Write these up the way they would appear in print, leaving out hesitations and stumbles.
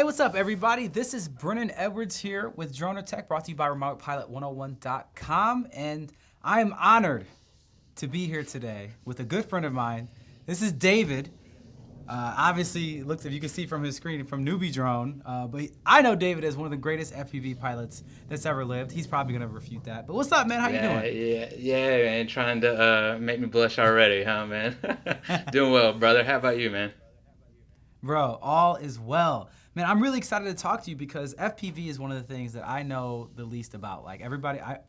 what's up, everybody? This is Brennan Edwards here with Dronr Tech, brought to you by RemotePilot101.com, and I am honored to be here today with a good friend of mine. This is David. Obviously, looks, if you can see from his screen, from NewBeeDrone, but I know David as one of the greatest FPV pilots that's ever lived. He's probably gonna refute that. But what's up, man? How you doing? Yeah, man. Trying to make me blush already, huh, man? Doing well, brother. How about you, man? Bro, all is well. Man, I'm really excited to talk to you because FPV is one of the things that I know the least about. Like everybody, I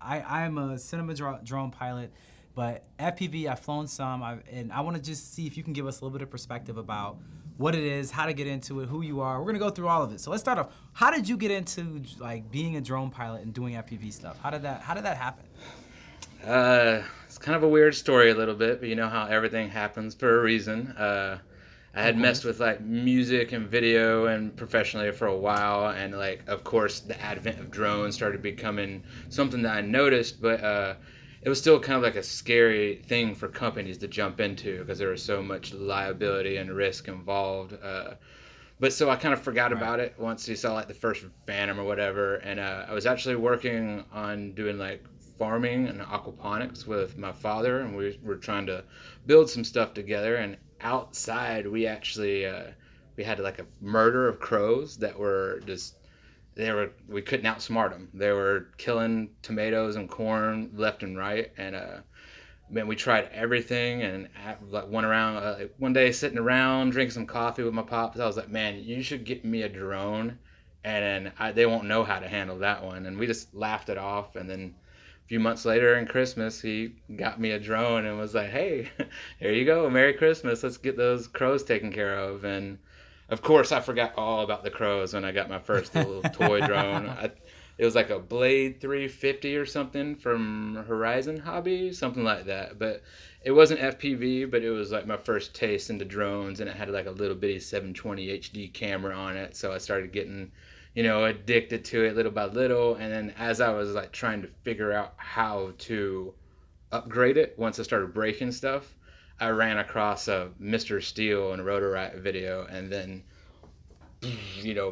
am a Cinematography pilot, but FPV, I've flown some, and I want to just see if you can give us a little bit of perspective about what it is, how to get into it, who you are. We're gonna go through all of it. So let's start off. How did you get into like being a drone pilot and doing FPV stuff? How did that happen? It's kind of a weird story a little bit, but you know how everything happens for a reason. I had messed with like music and video and professionally for a while, and like of course the advent of drones started becoming something that I noticed, but it was still kind of like a scary thing for companies to jump into because there was so much liability and risk involved. But so I kind of forgot about it once you saw like the first Phantom or whatever, and I was actually working on doing like farming and aquaponics with my father, and we were trying to build some stuff together. And outside we actually we had like a murder of crows that were just we couldn't outsmart them. They were killing tomatoes and corn left and right, and man, we tried everything, and like went around one day sitting around drinking some coffee with my pops. I was like, man, you should get me a drone, and then they won't know how to handle that one. And we just laughed it off, and then few months later in Christmas, he got me a drone and was like, hey, here you go, Merry Christmas, let's get those crows taken care of. And of course I forgot all about the crows when I got my first little toy drone. It was like a Blade 350 or something from Horizon Hobby, something like that. But it wasn't FPV, but it was like my first taste into drones, and it had like a little bitty 720 HD camera on it. So I started getting addicted to it little by little. And then as I was like trying to figure out how to upgrade it, once I started breaking stuff, I ran across a Mr. Steel and Rotor Riot video, and then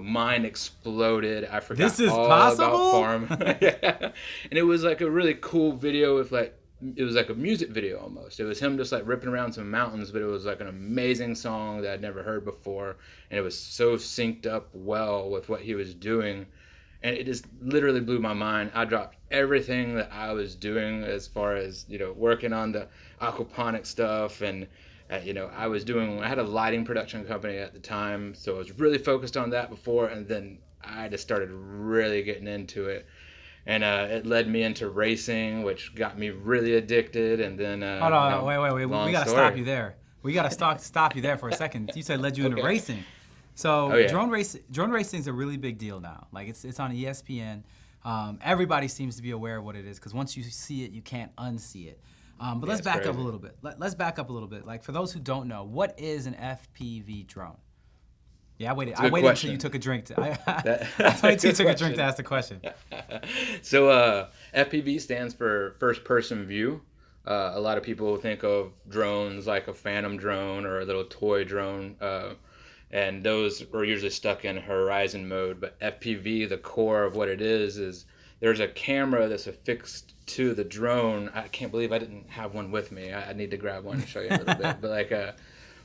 mine exploded. I forgot This is all possible? about farm. Yeah. And it was like a really cool video with like, it was like a music video almost. It was him just like ripping around some mountains, but it was like an amazing song that I'd never heard before, and it was so synced up well with what he was doing, and it just literally blew my mind. I dropped everything that I was doing as far as working on the aquaponic stuff, and I had a lighting production company at the time, so I was really focused on that before, and then I just started really getting into it. And it led me into racing, which got me really addicted. And then Hold on, wait. We gotta story. stop you there. We gotta stop you there for a second. You said led you into racing. So yeah. drone racing is a really big deal now. Like it's on ESPN. Everybody seems to be aware of what it is because once you see it, you can't unsee it. But let's back up a little bit. Let's back up a little bit. Like for those who don't know, what is an FPV drone? Yeah, I waited until you took a drink. I waited until you took a drink to ask the question. So FPV stands for first person view. A lot of people think of drones like a Phantom drone or a little toy drone, and those are usually stuck in horizon mode. But FPV, the core of what it is there's a camera that's affixed to the drone. I can't believe I didn't have one with me. I need to grab one and show you a little bit.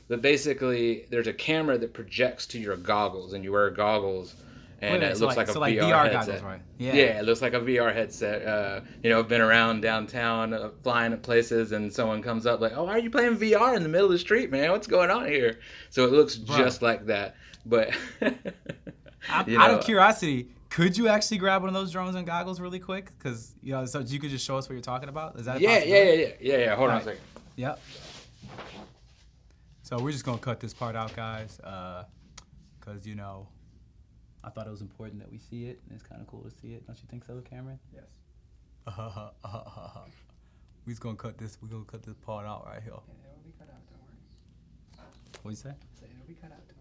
But basically, there's a camera that projects to your goggles, and you wear goggles, and it looks like a VR headset. Goggles, right? Yeah, it looks like a VR headset. I've been around downtown, flying at places, and someone comes up like, "Oh, why are you playing VR in the middle of the street, man? What's going on here?" So it looks just like that. But out of curiosity, could you actually grab one of those drones and goggles really quick? Because so you could just show us what you're talking about. Is that a possibility? Yeah. Hold on a second. Yep. So we're just gonna cut this part out, guys, because I thought it was important that we see it, and it's kind of cool to see it. Don't you think so, Cameron? Yes. We're just gonna cut this. We're gonna cut this part out right here. Yeah, it'll be cut out. Don't worry. What you say? So it'll be cut out. Don't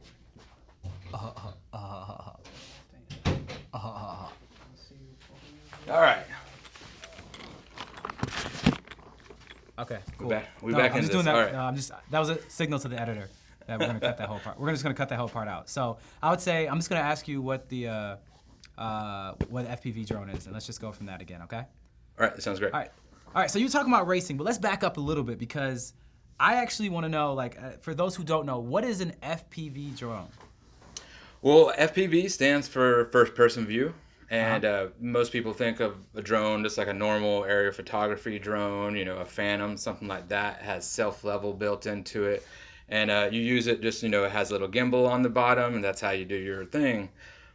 worry. All right. Okay, cool. We're back I'm into just doing this. that. All right. That was a signal to the editor. that we're gonna cut that whole part. We're just gonna cut that whole part out. So I would say I'm just gonna ask you what the what FPV drone is, and let's just go from that again, okay? All right, that sounds great. All right. So you're talking about racing, but let's back up a little bit because I actually want to know, like, for those who don't know, what is an FPV drone? Well, FPV stands for first person view. And most people think of a drone just like a normal aerial photography drone, you know, a Phantom, something like that. It has self-level built into it. And you use it just, you know, it has a little gimbal on the bottom, and that's how you do your thing.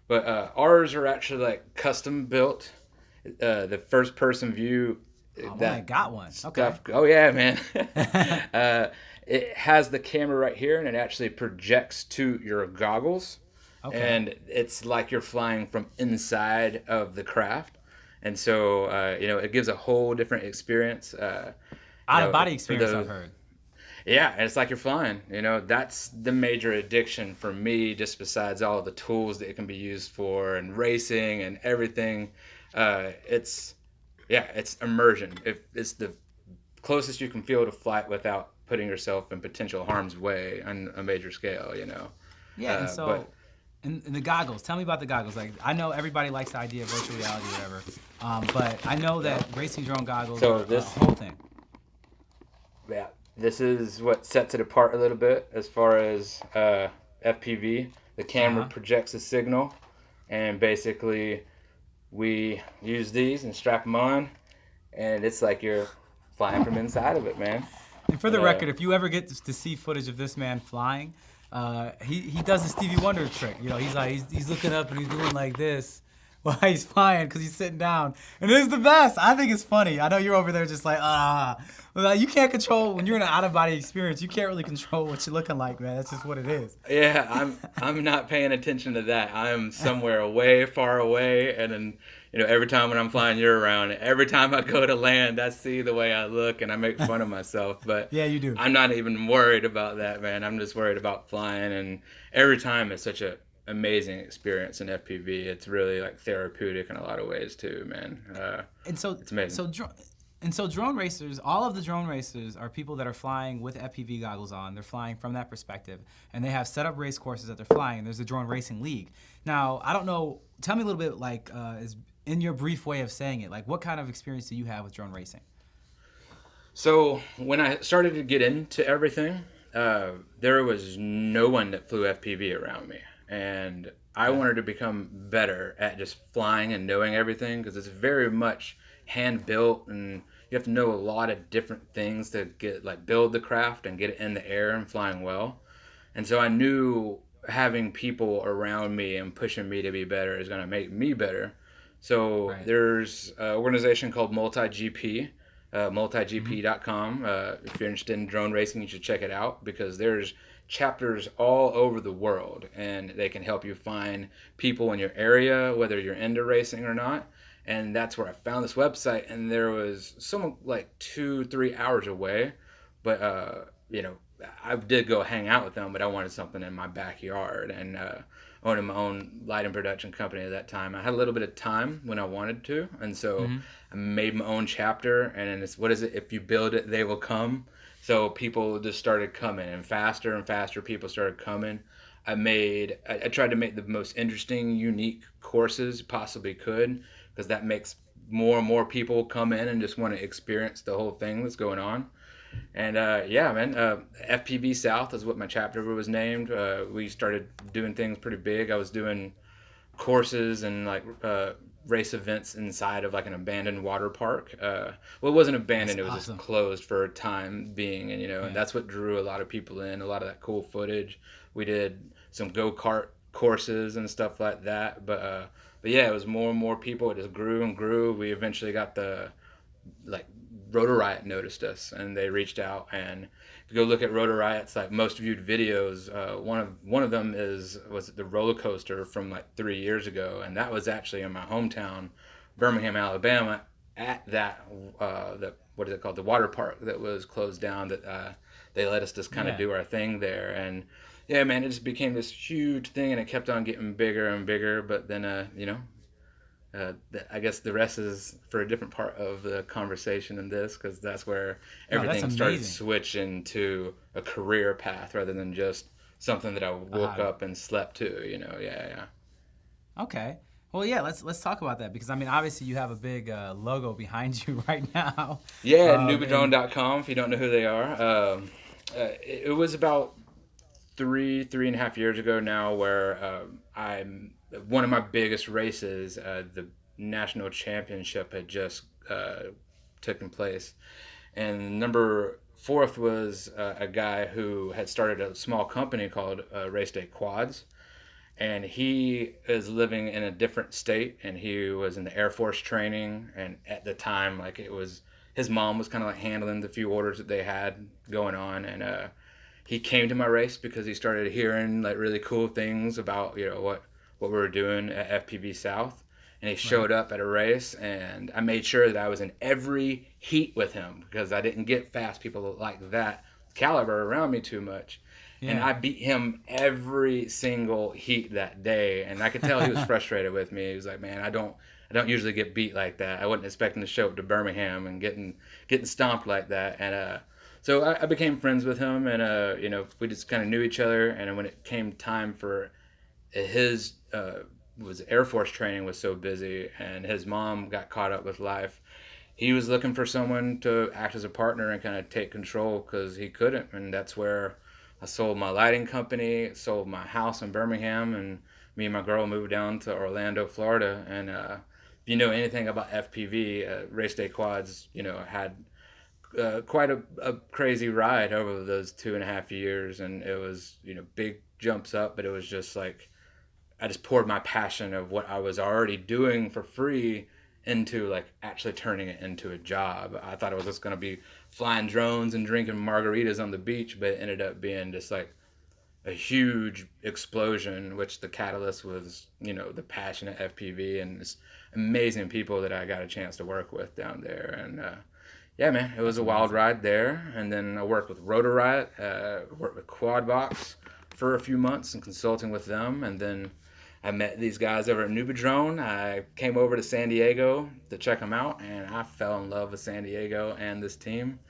But ours are actually like custom built. The first person view. I got one. Okay. Oh, yeah, man. It has the camera right here, and it actually projects to your goggles. Okay. And it's like you're flying from inside of the craft. And so, you know, it gives a whole different experience. Out-of-body experience, I've heard. Yeah, and it's like you're flying. You know, that's the major addiction for me, just besides all the tools that it can be used for and racing and everything. It's immersion. It's the closest you can feel to flight without putting yourself in potential harm's way on a major scale, you know. Yeah, and so... And the goggles. Tell me about the goggles. Like, I know everybody likes the idea of virtual reality or whatever, but I know that racing drone goggles are the whole thing. Yeah, this is what sets it apart a little bit as far as FPV. The camera projects a signal, and basically we use these and strap them on, and it's like you're flying from inside of it, man. And for the record, if you ever get to see footage of this man flying, he does the Stevie Wonder trick. You know, he's looking up and he's doing like this while he's flying because he's sitting down. And it's the best. I think it's funny. I know you're over there just like, you can't control, when you're in an out-of-body experience, you can't really control what you're looking like, man. That's just what it is. Yeah, I'm not paying attention to that. I'm somewhere way far away, and then, you know, every time when I'm flying, you're around. Every time I go to land, I see the way I look, and I make fun of myself. But yeah, you do. I'm not even worried about that, man. I'm just worried about flying, and every time it's such a amazing experience in FPV. It's really like therapeutic in a lot of ways too, man. And so it's amazing. So drone racers, all of the drone racers are people that are flying with FPV goggles on. They're flying from that perspective, and they have set up race courses that they're flying. And there's the Drone Racing League. Now, I don't know. Tell me a little bit, like, is in your brief way of saying it, like, what kind of experience do you have with drone racing? So when I started to get into everything, there was no one that flew FPV around me, and I wanted to become better at just flying and knowing everything, because it's very much hand built, and you have to know a lot of different things to get, like, build the craft and get it in the air and flying well. And so I knew having people around me and pushing me to be better is going to make me better. So there's an organization called MultiGP, multigp.com. If you're interested in drone racing, you should check it out, because there's chapters all over the world, and they can help you find people in your area, whether you're into racing or not. And that's where I found this website, and there was someone like 2-3 hours away, but you know, I did go hang out with them, but I wanted something in my backyard, and owning my own lighting production company at that time, I had a little bit of time when I wanted to, and so I made my own chapter. And it's, what is it? If you build it, they will come. So people just started coming, and faster people started coming. I tried to make the most interesting, unique courses possibly could, because that makes more and more people come in and just want to experience the whole thing that's going on. And yeah, man, FPV South is what my chapter was named. We started doing things pretty big. I was doing courses and like race events inside of like an abandoned water park. Well, it wasn't abandoned; it was just closed for a time being, and and that's what drew a lot of people in. A lot of that cool footage. We did some go-kart courses and stuff like that. But yeah, it was more and more people. It just grew and grew. We eventually got Rotor Riot noticed us, and they reached out. And if you go look at Rotor Riot's like most viewed videos, one of them was the roller coaster from like 3 years ago, and that was actually in my hometown, Birmingham, Alabama, at that what is it called, the water park that was closed down. That they let us just kind of do our thing there. And yeah, man, it just became this huge thing, and it kept on getting bigger and bigger. But then I guess the rest is for a different part of the conversation in this, because that's where everything started switching to a career path rather than just something that I woke up and slept to, you know. Yeah. Okay. Well, yeah, let's talk about that because I mean, obviously you have a big logo behind you right now. Yeah, And NewBeeDrone.com, if you don't know who they are. It was about three and a half years ago now where I'm one of my biggest races, the national championship had just taken place. And number fourth was a guy who had started a small company called Race Day Quads, and he is living in a different state, and he was in the Air Force training, and at the time, like, it was his mom was kind of like handling the few orders that they had going on, and he came to my race because he started hearing like really cool things about, you know, what we were doing at FPV South, and he showed up at a race, and I made sure that I was in every heat with him because I didn't get fast people like that caliber around me too much. Yeah. And I beat him every single heat that day, and I could tell he was frustrated with me. He was like, "Man, I don't usually get beat like that. I wasn't expecting to show up to Birmingham and getting stomped like that." And so I became friends with him, and you know, we just kind of knew each other. And when it came time for his was Air Force training was so busy, and his mom got caught up with life. He was looking for someone to act as a partner and kind of take control because he couldn't, and that's where I sold my lighting company, sold my house in Birmingham, and me and my girl moved down to Orlando, Florida. And if you know anything about FPV, Race Day Quads, you know, had quite a crazy ride over those 2.5 years, and it was, you know, big jumps up, but it was just like I just poured my passion of what I was already doing for free into like actually turning it into a job. I thought it was just going to be flying drones and drinking margaritas on the beach, but it ended up being just like a huge explosion, which the catalyst was, you know, the passion at FPV and this amazing people that I got a chance to work with down there. And yeah, man, it was a wild ride there. And then I worked with Rotor Riot, worked with Quadbox for a few months and consulting with them. And then I met these guys over at NewBeeDrone. I came over to San Diego to check them out, and I fell in love with San Diego and this team.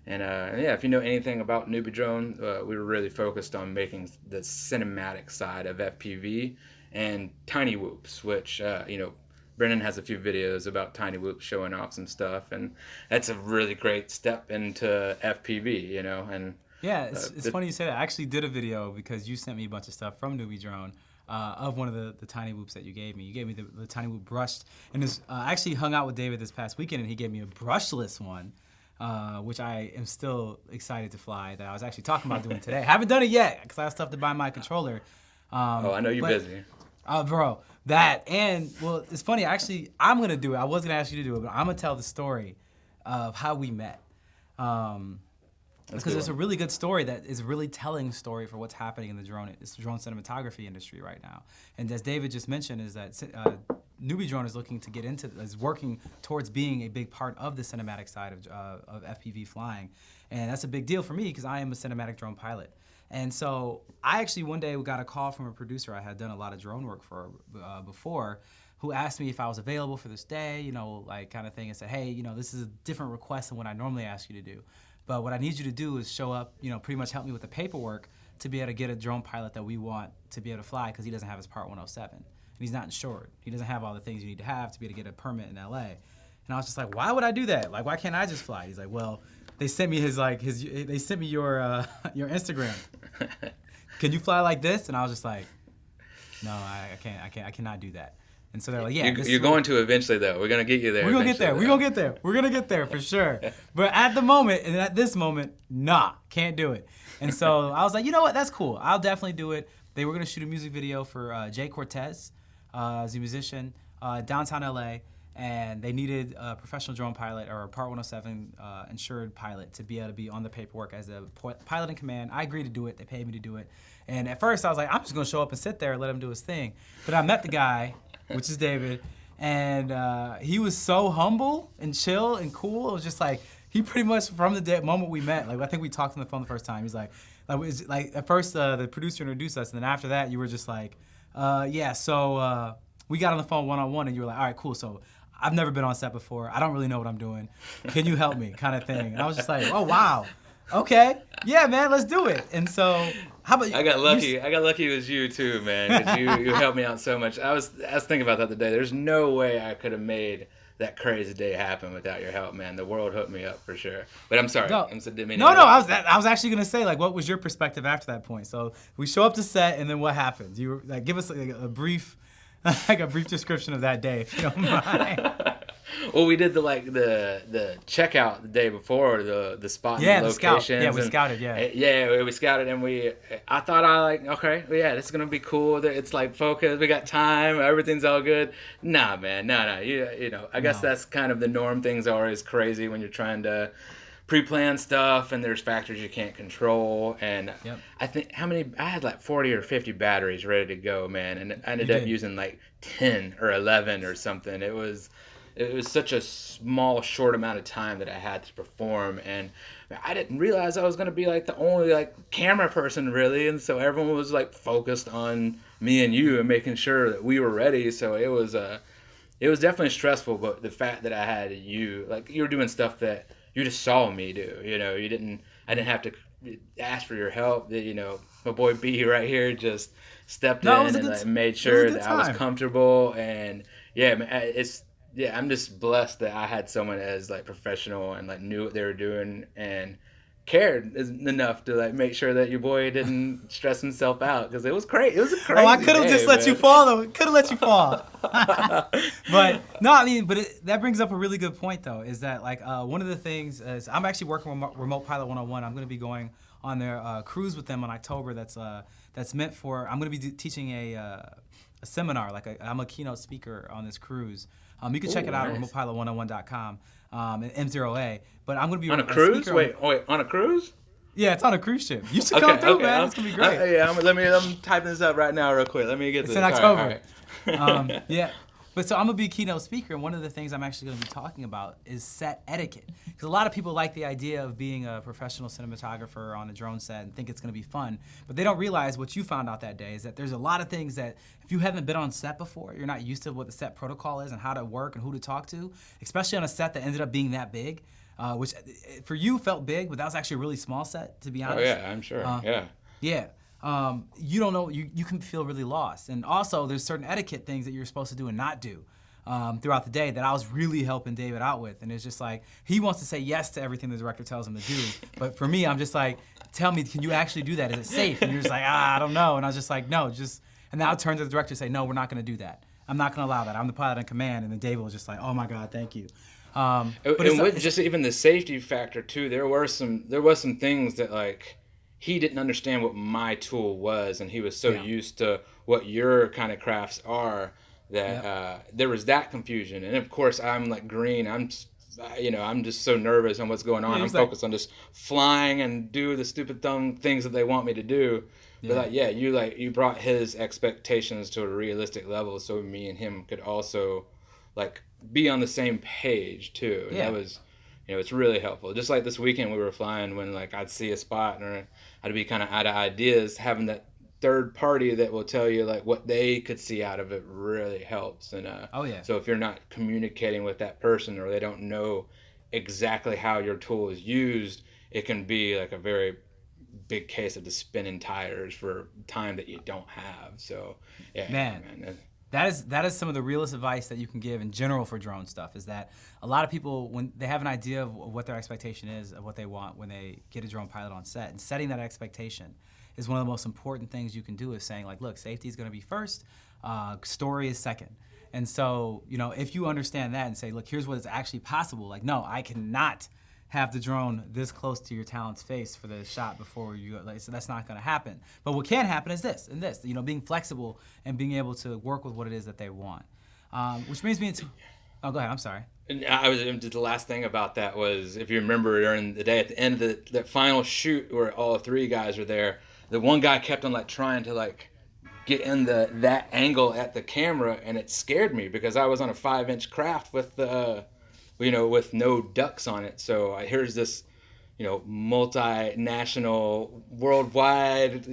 And yeah, if you know anything about NewBeeDrone, we were really focused on making the cinematic side of FPV and tiny whoops, which, you know, Brennan has a few videos about tiny whoops showing off some stuff, and that's a really great step into FPV, you know. And yeah, it's funny you say that. I actually did a video because you sent me a bunch of stuff from NewBeeDrone. Of one of the tiny whoops that you gave me. You gave me the tiny whoop brushed. And I actually hung out with David this past weekend, and he gave me a brushless one, which I am still excited to fly, that I was actually talking about doing today. I haven't done it yet because I have stuff to buy my controller. I know you're busy. Bro, that. And, well, it's funny. Actually, I'm going to do it. I was going to ask you to do it, but I'm going to tell the story of how we met. Because it's a really good story that is a really telling story for what's happening in the drone cinematography industry right now. And as David just mentioned, is that NewBeeDrone is looking to get into, is working towards being a big part of the cinematic side of FPV flying. And that's a big deal for me because I am a cinematic drone pilot. And so I actually one day got a call from a producer I had done a lot of drone work for before, who asked me if I was available for this day, you know, like kind of thing, and said, hey, you know, this is a different request than what I normally ask you to do. But what I need you to do is show up, you know, pretty much help me with the paperwork to be able to get a drone pilot that we want to be able to fly because he doesn't have his Part 107. And he's not insured. He doesn't have all the things you need to have to be able to get a permit in LA. And I was just like, why would I do that? Like, why can't I just fly? He's like, well, they sent me they sent me your Instagram. Can you fly like this? And I was just like, no, I cannot do that. And so they're like, yeah. You're going to eventually, though. We're going to get you there. We're going to get there. We're going to get there. We're going to get there for sure. But at the moment, and at this moment, nah, can't do it. And so I was like, you know what? That's cool. I'll definitely do it. They were going to shoot a music video for Jay Cortez, as a musician, downtown LA. And they needed a professional drone pilot or a Part 107 insured pilot to be able to be on the paperwork as a pilot in command. I agreed to do it. They paid me to do it. And at first I was like, I'm just going to show up and sit there and let him do his thing. But I met the guy, which is David, and he was so humble and chill and cool. It was just like, he pretty much, from the moment we met, like I think we talked on the phone the first time, he's like at first the producer introduced us, and then after that you were just like, yeah, so we got on the phone one-on-one, and you were like, all right, cool, so I've never been on set before. I don't really know what I'm doing. Can you help me? Kind of thing. And I was just like, oh, wow. Okay, yeah, man, let's do it. And so, how about I got lucky. I got lucky it was you too, man. Because you helped me out so much. I was thinking about that today. There's no way I could have made that crazy day happen without your help, man. The world hooked me up for sure. But I'm sorry. No, I'm so didn't mean no, to no. interrupt. I was actually gonna say, like, what was your perspective after that point? So we show up to set, and then what happens? You like give us like, a brief, like a brief description of that day, if you don't mind. Well, we did the checkout the day before, the spot Yeah, and the the scout. locations. Yeah, we and, scouted. Yeah. yeah, we scouted, and I thought okay, well, yeah, this is gonna be cool. It's like focus. We got time. Everything's all good. Nah, man, no. You know, I guess No. that's kind of the norm. Things are always crazy when you're trying to pre-plan stuff, and there's factors you can't control. And Yep. I think I had like 40 or 50 batteries ready to go, man, and I ended You up did. using like 10 or 11 or something. It was such a small, short amount of time that I had to perform, and I didn't realize I was gonna be like the only like camera person really, and so everyone was like focused on me and you and making sure that we were ready. So it was definitely stressful, but the fact that I had you, like you were doing stuff that you just saw me do, you know, I didn't have to ask for your help. You know, my boy B right here just stepped No, it was in a and good like, made it was a sure good that I was time. comfortable, and yeah, man, I'm just blessed that I had someone as like professional and like knew what they were doing and cared enough to like make sure that your boy didn't stress himself out, because it was crazy. It was a Oh, I crazy could have day, just let you man. fall though. Could have let you fall. But no, I mean, that brings up a really good point though. Is that like one of the things is I'm actually working with Remote Pilot 101. I'm going to be going on their cruise with them in October. That's meant for. I'm going to be teaching a seminar. I'm a keynote speaker on this cruise. You can check Ooh, it out at nice. remotepilot101.com and M0A. But I'm going to be On a a cruise? speaker. Wait, on a cruise? Yeah, it's on a cruise ship. You should Okay, come through, okay. man. It's going to be great. Yeah, I'm typing this up right now, real quick. Let me get It's this. in All right, October. all right. Yeah. But so I'm gonna be a keynote speaker, and one of the things I'm actually gonna be talking about is set etiquette. Because a lot of people like the idea of being a professional cinematographer on a drone set and think it's gonna be fun, but they don't realize what you found out that day is that there's a lot of things that if you haven't been on set before, you're not used to what the set protocol is and how to work and who to talk to, especially on a set that ended up being that big, which for you felt big, but that was actually a really small set, to be honest. Oh yeah, I'm sure. Yeah. Yeah. You don't know, you can feel really lost. And also, there's certain etiquette things that you're supposed to do and not do throughout the day that I was really helping David out with. And it's just like, he wants to say yes to everything the director tells him to do. But for me, I'm just like, tell me, can you actually do that? Is it safe? And you're just like, I don't know. And I was just like, no, just, and then I'll turn to the director and say, no, we're not going to do that. I'm not going to allow that. I'm the pilot in command. And then David was just like, oh my God, thank you. And But with just even the safety factor too, there was some things that like he didn't understand what my tool was, and he was so Yeah. used to what your kind of crafts are that Yep. there was that confusion. And of course, I'm like green. I'm just so nervous on what's going on. Yeah, I'm he's like, focused on just flying and do the stupid dumb things that they want me to do. But yeah. like, yeah, you brought his expectations to a realistic level, so me and him could also like be on the same page too. And Yeah. that was, it's really helpful. Just like this weekend we were flying, when like I'd see a spot or I'd be kind of out of ideas, having that third party that will tell you like what they could see out of it really helps. And Oh, yeah. so if you're not communicating with that person, or they don't know exactly how your tool is used, it can be like a very big case of just spinning tires for time that you don't have. So yeah, Man. man. That is some of the realest advice that you can give in general for drone stuff, is that a lot of people, when they have an idea of what their expectation is, of what they want when they get a drone pilot on set, and setting that expectation is one of the most important things you can do, is saying like, look, safety is going to be first, story is second. And so, if you understand that and say, look, here's what is actually possible, like, no, I cannot have the drone this close to your talent's face for the shot before you, like, so that's not going to happen. But what can happen is this and this, being flexible and being able to work with what it is that they want. Which brings me into, oh, go ahead, I'm sorry. And the last thing about that was, if you remember during the day at the end of that final shoot where all three guys were there, the one guy kept on like trying to like get in that angle at the camera, and it scared me because I was on a 5-inch craft with with no ducks on it. So here's this, multinational, worldwide,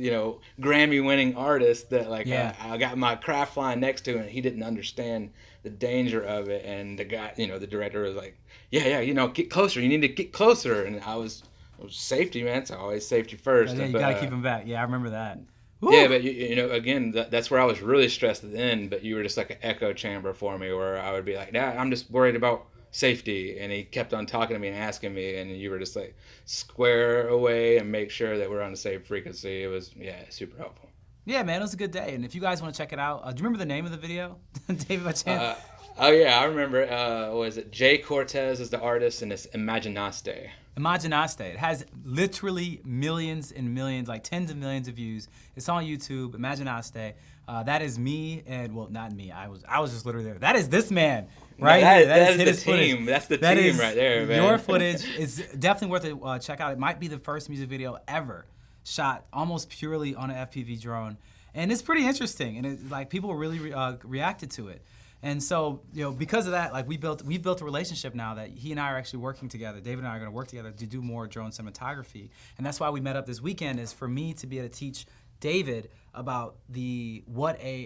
Grammy-winning artist that like I got my craft flying next to, and he didn't understand the danger of it. And the guy, the director was like, yeah, get closer. You need to get closer. And I was safety, man. It's always safety first. Yeah, you But, gotta keep them back. Yeah, I remember that. yeah, Woo! but you know, again, that's where I was really stressed at the end. But you were just like an echo chamber for me, where I would be like, "Nah, I'm just worried about safety," and he kept on talking to me and asking me, and you were just like, square away and make sure that we're on the same frequency. It was, yeah, super helpful. Yeah, man, it was a good day. And if you guys want to check it out, do you remember the name of the video, David, by chance? Oh yeah, I remember. Was it Jay Cortez is the artist, and it's Imaginaste. Imaginaste. It has literally millions and millions, like tens of millions of views. It's on YouTube. Imaginaste. That is me, and well, not me. I was just literally there. That is this man right here. That is his the team. footage. That's the That team is right there, man. Your footage is definitely worth it. Check out. It might be the first music video ever shot almost purely on an FPV drone, and it's pretty interesting. And it, like people really reacted to it. And so, you know, because of that, like we've built a relationship now that he and I are actually working together. David and I are going to work together to do more drone cinematography, and that's why we met up this weekend. Is for me to be able to teach David about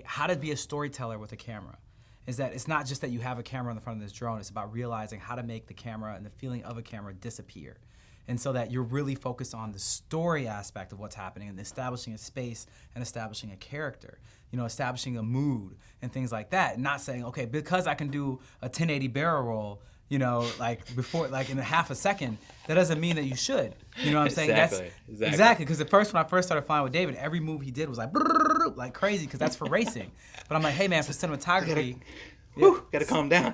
how to be a storyteller with a camera. Is that it's not just that you have a camera on the front of this drone. It's about realizing how to make the camera and the feeling of a camera disappear. And so that you're really focused on the story aspect of what's happening and establishing a space and establishing a character, you know, establishing a mood and things like that. And not saying, okay, because I can do a 1080 barrel roll, you know, like before, like in a half a second, that doesn't mean that you should. You know what I'm saying? Exactly. Because when I first started flying with David, every move he did was like crazy because that's for racing. But I'm like, hey man, for cinematography, Gotta calm down.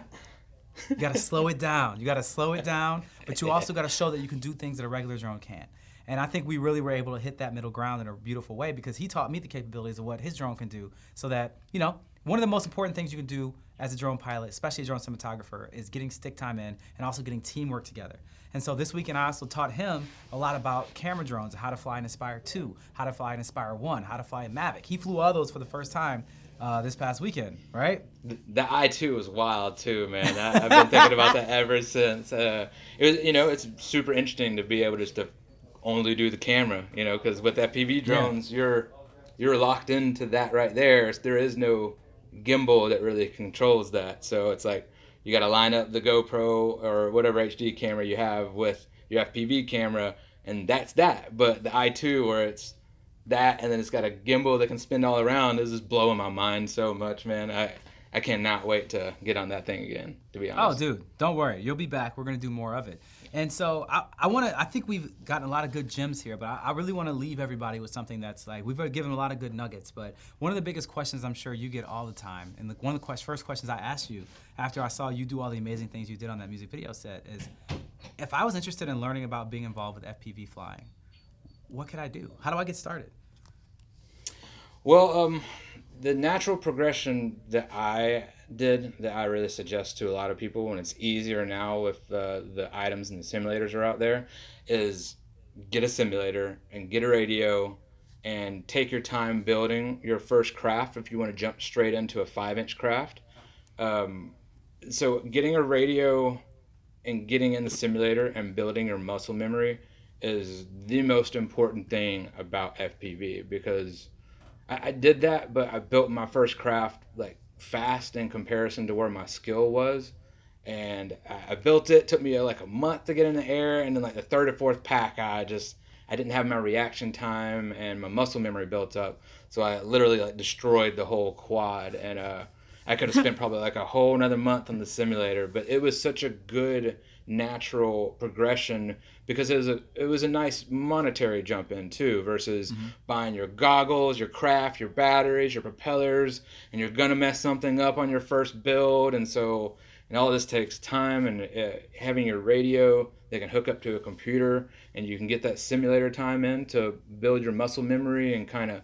you gotta slow it down. You gotta slow it down, but you also gotta show that you can do things that a regular drone can't. And I think we really were able to hit that middle ground in a beautiful way because he taught me the capabilities of what his drone can do so that, you know, one of the most important things you can do as a drone pilot, especially a drone cinematographer, is getting stick time in and also getting teamwork together. And so this weekend I also taught him a lot about camera drones, how to fly an Inspire 2, how to fly an Inspire 1, how to fly a Mavic. He flew all those for the first time this past weekend, right? The I2 was wild too, man. I've been thinking about that ever since. It was, you know, it's super interesting to be able just to only do the camera, you know, because with FPV drones, you're locked into that right there. There is no gimbal that really controls that. So it's like you got to line up the GoPro or whatever HD camera you have with your FPV camera, and that's that. But the I2, where it's that, and then it's got a gimbal that can spin all around. This is blowing my mind so much, man. I cannot wait to get on that thing again, to be honest. Oh, dude, don't worry. You'll be back. We're going to do more of it. And so I think we've gotten a lot of good gems here, but I really want to leave everybody with something that's like, we've given a lot of good nuggets, but one of the biggest questions I'm sure you get all the time, and one of the first questions I asked you after I saw you do all the amazing things you did on that music video set is, if I was interested in learning about being involved with FPV flying, what could I do? How do I get started? Well, the natural progression that I did, that I really suggest to a lot of people when it's easier now with the items and the simulators are out there, is get a simulator and get a radio and take your time building your first craft if you want to jump straight into a 5-inch craft. So getting a radio and getting in the simulator and building your muscle memory is the most important thing about FPV, because I did that, but I built my first craft like fast in comparison to where my skill was. And I built it. Took me like a month to get in the air, and then like the third or fourth pack, I didn't have my reaction time and my muscle memory built up. So I literally like destroyed the whole quad, and I could have spent probably like a whole another month on the simulator. But it was such a good natural progression because it was a nice monetary jump in too, versus buying your goggles, your craft, your batteries, your propellers, and you're gonna mess something up on your first build. And so, and all this takes time, and having your radio that can hook up to a computer, and you can get that simulator time in to build your muscle memory and kind of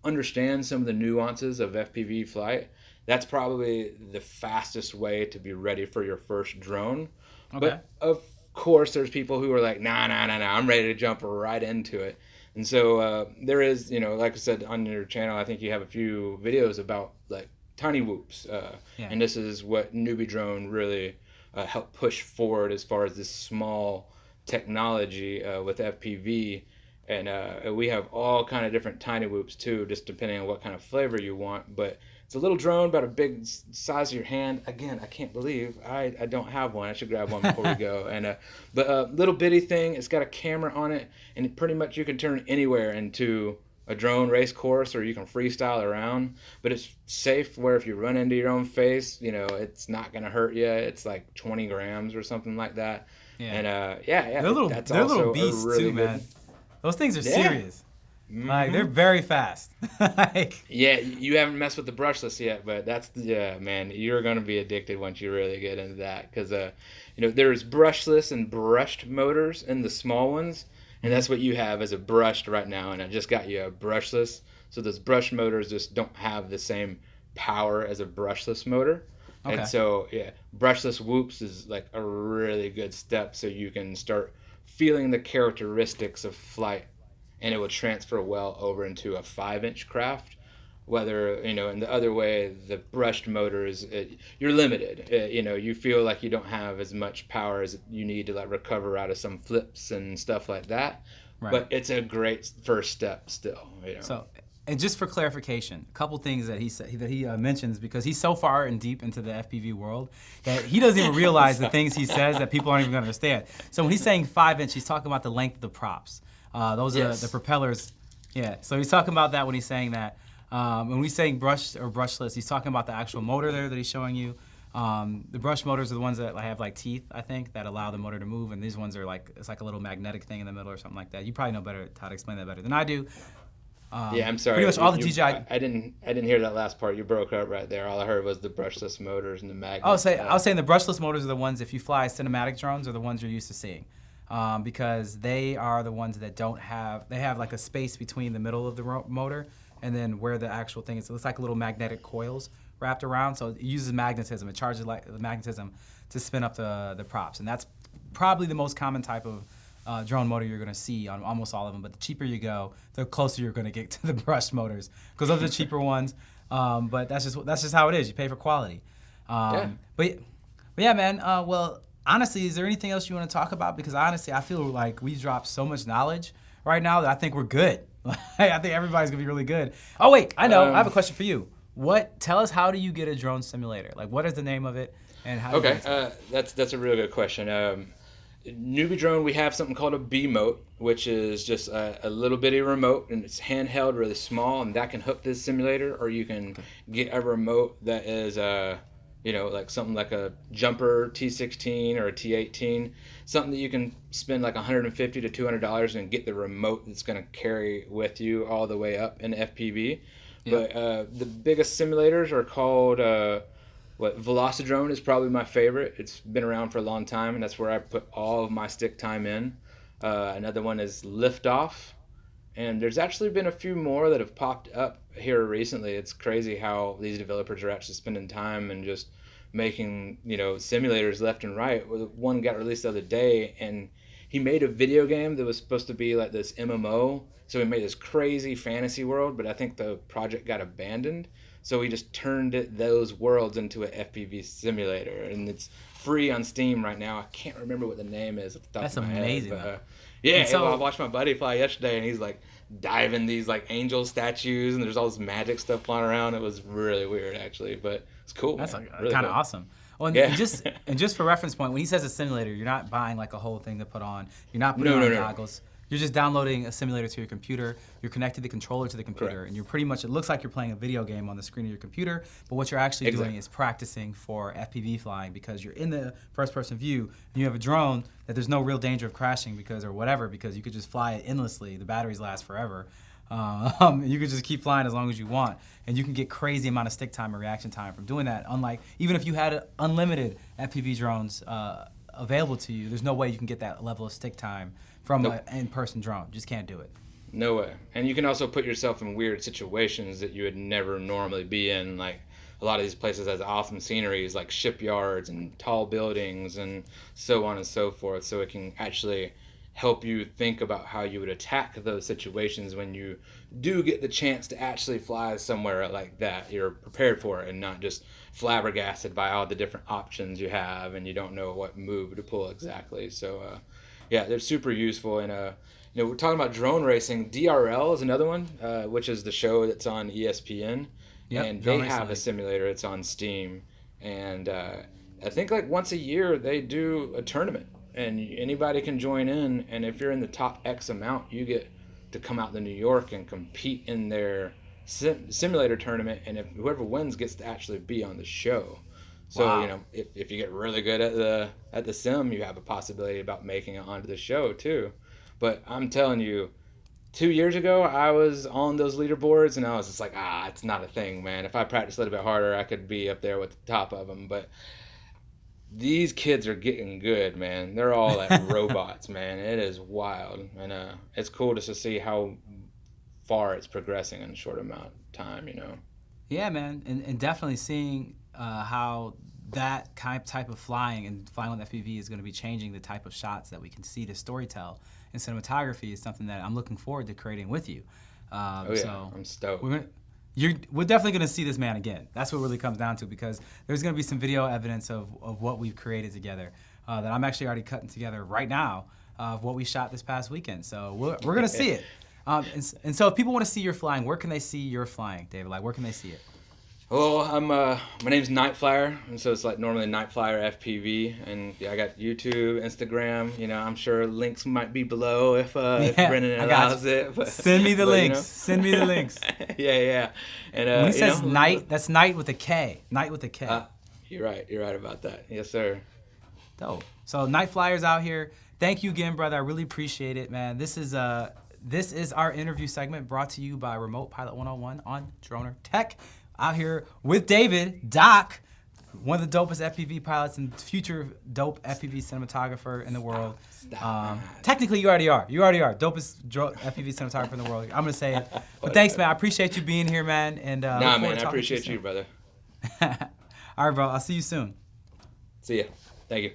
understand some of the nuances of FPV flight. That's probably the fastest way to be ready for your first drone. Okay. But of course, there's people who are like, nah, I'm ready to jump right into it. And so there is, you know, like I said on your channel, I think you have a few videos about like tiny whoops. And this is what NewBeeDrone really helped push forward as far as this small technology with FPV. And we have all kind of different tiny whoops too, just depending on what kind of flavor you want. But It's a little drone about a big size of your hand. Again, I can't believe I don't have one. I should grab one before we go. And but a little bitty thing. It's got a camera on it, and pretty much you can turn anywhere into a drone race course, or you can freestyle around. But it's safe where if you run into your own face, it's not gonna hurt you. It's like 20 grams or something like that. Yeah. And They're little beasts too, man. Those things are serious. Like, they're very fast. Like, yeah, you haven't messed with the brushless yet, but man, you're gonna be addicted once you really get into that, because there's brushless and brushed motors in the small ones, and that's what you have as a brushed right now, and I just got you a brushless. So those brush motors just don't have the same power as a brushless motor. Okay. And so brushless whoops is like a really good step, so you can start feeling the characteristics of flight, and it will transfer well over into a 5-inch craft. Whether, in the other way, the brushed motors, you're limited. You feel like you don't have as much power as you need to like recover out of some flips and stuff like that. Right. But it's a great first step still. So, and just for clarification, a couple things that he mentions, because he's so far and deep into the FPV world that he doesn't even realize the things he says that people aren't even going to understand. So when he's saying 5-inch, he's talking about the length of the props. Those are the propellers. Yeah, so he's talking about that when he's saying that. When he's saying brushed or brushless, he's talking about the actual motor there that he's showing you. The brush motors are the ones that have like teeth, I think, that allow the motor to move, and these ones are it's like a little magnetic thing in the middle or something like that. You probably know better how to explain that better than I do. I'm sorry. Pretty much all the DJI. I didn't hear that last part. You broke up right there. All I heard was the brushless motors and the magnets. I was saying the brushless motors are the ones, if you fly cinematic drones, are the ones you're used to seeing. Because they are the ones that they have like a space between the middle of the motor and then where the actual thing is. It looks like little magnetic coils wrapped around. So it uses magnetism. It charges like the magnetism to spin up the props. And that's probably the most common type of drone motor you're going to see on almost all of them. But the cheaper you go, the closer you're going to get to the brushed motors, because those are the cheaper ones. But that's just how it is. You pay for quality. But yeah, man. Well, honestly, is there anything else you want to talk about? Because honestly, I feel like we've dropped so much knowledge right now that I think we're good. I think everybody's gonna be really good. Oh wait, I know. I have a question for you. Tell us, how do you get a drone simulator? Like, what is the name of it, and how? Okay, that's a really good question. NewBeeDrone, we have something called a B-mote, which is just a little bitty remote, and it's handheld, really small, and that can hook this simulator, or you can get a remote that is like something like a Jumper T16 or a T18, something that you can spend like $150 to $200 and get the remote that's going to carry with you all the way up in FPV. Yep. But the biggest simulators are called, Velocidrone is probably my favorite. It's been around for a long time, and that's where I put all of my stick time in. Another one is Liftoff. And there's actually been a few more that have popped up here recently. It's crazy how these developers are actually spending time and just making, simulators left and right. One got released the other day, and he made a video game that was supposed to be like this MMO. So he made this crazy fantasy world, but I think the project got abandoned. So he just turned those worlds into an FPV simulator, and it's free on Steam right now. I can't remember what the name is at the top That's of my amazing. Head, but I watched my buddy fly yesterday, and he's like diving these like angel statues, and there's all this magic stuff flying around. It was really weird, actually, but it's cool. That's really kind of cool. Awesome. Well, and just for reference point, when he says a simulator, you're not buying like a whole thing to put on. You're not putting on goggles. You're just downloading a simulator to your computer. You're connected the controller to the computer, Correct. And you're pretty much, it looks like you're playing a video game on the screen of your computer, but what you're actually doing is practicing for FPV flying, because you're in the first-person view, and you have a drone that there's no real danger of crashing because you could just fly it endlessly. The batteries last forever. You could just keep flying as long as you want, and you can get crazy amount of stick time and reaction time from doing that. Unlike, even if you had unlimited FPV drones available to you, there's no way you can get that level of stick time from an in-person drone. Just can't do it. No way. And you can also put yourself in weird situations that you would never normally be in. Like, a lot of these places has awesome sceneries, like shipyards and tall buildings and so on and so forth. So it can actually help you think about how you would attack those situations when you do get the chance to actually fly somewhere like that. You're prepared for it and not just flabbergasted by all the different options you have and you don't know what move to pull exactly. So they're super useful. And we're talking about drone racing. DRL is another one, which is the show that's on ESPN. Yep, and Drone they Racing have a League. simulator. It's on Steam, and I think like once a year they do a tournament, and anybody can join in. And if you're in the top X amount, you get to come out to New York and compete in their simulator tournament. And if whoever wins gets to actually be on the show. So Wow. you know, if you get really good at the sim, you have a possibility about making it onto the show too. But I'm telling you, 2 years ago, I was on those leaderboards, and I was just like, it's not a thing, man. If I practice a little bit harder, I could be up there with the top of them. But these kids are getting good, man. They're all like robots, man. It is wild, and it's cool just to see how far it's progressing in a short amount of time, you know. Yeah, man, and definitely seeing how that type of flying and flying with FPV is going to be changing the type of shots that we can see to storytell in cinematography is something that I'm looking forward to creating with you. Oh yeah, So I'm stoked. we're definitely going to see this man again. That's what it really comes down to, because there's going to be some video evidence of what we've created together that I'm actually already cutting together right now of what we shot this past weekend. So we're going to see it. And so if people want to see your flying, where can they see your flying, David? Like, where can they see it? Well, my name's Nightflyer, and so it's like normally Nightflyer FPV, and yeah, I got YouTube, Instagram. You know, I'm sure links might be below if Brennan I got allows you. it. But, Send me the but, links. You know. Send me the links. Yeah. And When he says you know, night, that's night with a K. Night with a K. You're right about that. Yes, sir. Dope. So Night Flyers out here. Thank you again, brother. I really appreciate it, man. This is our interview segment brought to you by Remote Pilot 101 on Dronr Tech. Out here with David, Doc, one of the dopest FPV pilots and future dope FPV cinematographer in the world. Technically, you already are. You already are. Dopest FPV cinematographer in the world. I'm going to say it. But thanks, man. I appreciate you being here, man. And Nah, man, I appreciate you, brother. All right, bro. I'll see you soon. See ya. Thank you.